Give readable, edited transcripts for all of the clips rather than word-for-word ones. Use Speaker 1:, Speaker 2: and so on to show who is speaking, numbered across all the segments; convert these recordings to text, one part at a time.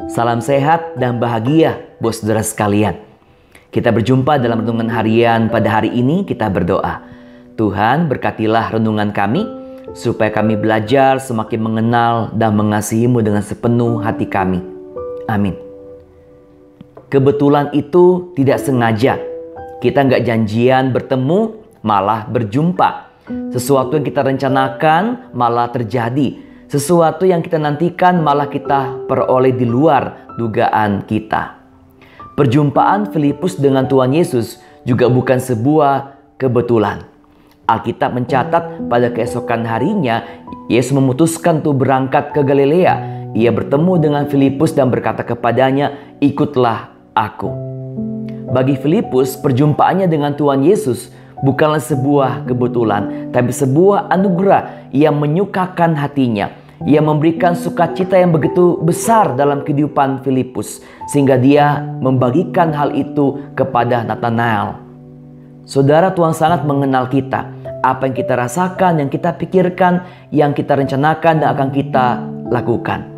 Speaker 1: Salam sehat dan bahagia buat saudara sekalian. Kita berjumpa dalam renungan harian pada hari ini. Kita berdoa, Tuhan berkatilah renungan kami, supaya kami belajar semakin mengenal dan mengasihi-Mu dengan sepenuh hati kami. Amin. Kebetulan itu tidak sengaja. Kita nggak janjian bertemu, malah berjumpa. Sesuatu yang kita rencanakan malah terjadi. Sesuatu yang kita nantikan malah kita peroleh di luar dugaan kita. Perjumpaan Filipus dengan Tuhan Yesus juga bukan sebuah kebetulan. Alkitab mencatat pada keesokan harinya, Yesus memutuskan untuk berangkat ke Galilea. Ia bertemu dengan Filipus dan berkata kepadanya, "Ikutlah aku." Bagi Filipus, perjumpaannya dengan Tuhan Yesus bukanlah sebuah kebetulan, tapi sebuah anugerah yang menyukakan hatinya. Ia memberikan sukacita yang begitu besar dalam kehidupan Filipus, sehingga dia membagikan hal itu kepada Nathanael. Saudara, Tuhan sangat mengenal kita. Apa yang kita rasakan, yang kita pikirkan, yang kita rencanakan dan akan kita lakukan.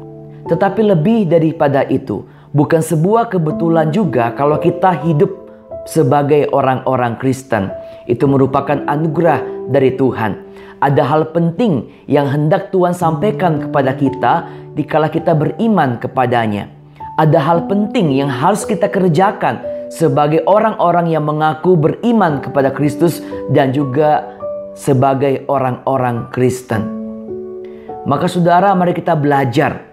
Speaker 1: Tetapi lebih daripada itu, bukan sebuah kebetulan juga kalau kita hidup sebagai orang-orang Kristen. Itu merupakan anugerah dari Tuhan. Ada hal penting yang hendak Tuhan sampaikan kepada kita dikala kita beriman kepadanya. Ada hal penting yang harus kita kerjakan sebagai orang-orang yang mengaku beriman kepada Kristus dan juga sebagai orang-orang Kristen. Maka saudara, mari kita belajar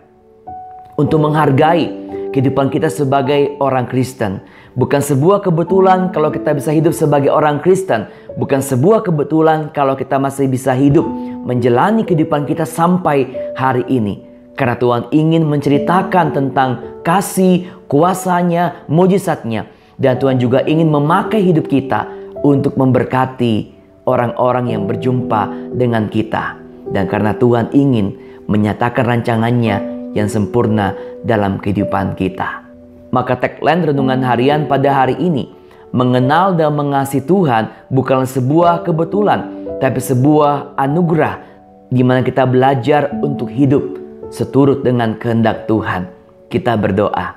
Speaker 1: untuk menghargai kehidupan kita sebagai orang Kristen. Bukan sebuah kebetulan kalau kita bisa hidup sebagai orang Kristen. Bukan sebuah kebetulan kalau kita masih bisa hidup menjalani kehidupan kita sampai hari ini. Karena Tuhan ingin menceritakan tentang kasih, kuasanya, mujizatnya. Dan Tuhan juga ingin memakai hidup kita untuk memberkati orang-orang yang berjumpa dengan kita. Dan karena Tuhan ingin menyatakan rancangannya yang sempurna dalam kehidupan kita. Maka tagline renungan harian pada hari ini, mengenal dan mengasihi Tuhan bukanlah sebuah kebetulan, tapi sebuah anugerah di mana kita belajar untuk hidup seturut dengan kehendak Tuhan. Kita berdoa.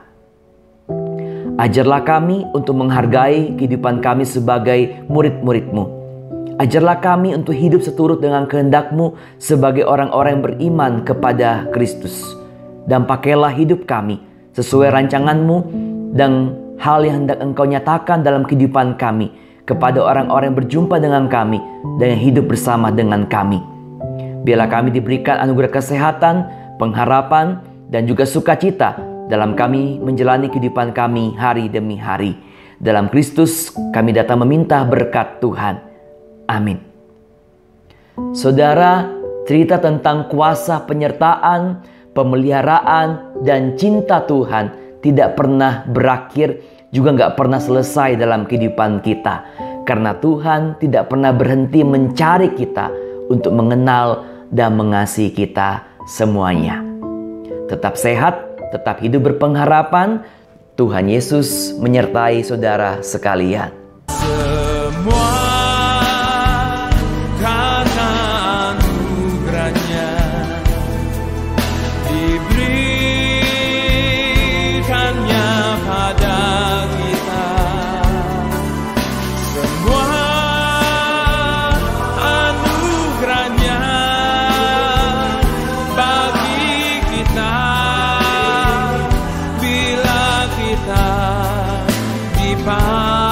Speaker 1: Ajarlah kami untuk menghargai kehidupan kami sebagai murid-murid-Mu. Ajarlah kami untuk hidup seturut dengan kehendak-Mu sebagai orang-orang yang beriman kepada Kristus. Dan pakailah hidup kami sesuai rancangan-Mu dan hal yang hendak Engkau nyatakan dalam kehidupan kami kepada orang-orang yang berjumpa dengan kami dan yang hidup bersama dengan kami. Biarlah kami diberikan anugerah kesehatan, pengharapan, dan juga sukacita dalam kami menjalani kehidupan kami hari demi hari. Dalam Kristus kami datang meminta berkat Tuhan. Amin. Saudara, cerita tentang kuasa penyertaan, pemeliharaan, dan cinta Tuhan tidak pernah berakhir, juga nggak pernah selesai dalam kehidupan kita. Karena Tuhan tidak pernah berhenti mencari kita untuk mengenal dan mengasihi kita semuanya. Tetap sehat, tetap hidup berpengharapan. Tuhan Yesus menyertai saudara sekalian.
Speaker 2: Semua karena anugerahnya diberikannya pada kita. Semua anugerahnya bagi kita bila kita dipanggil.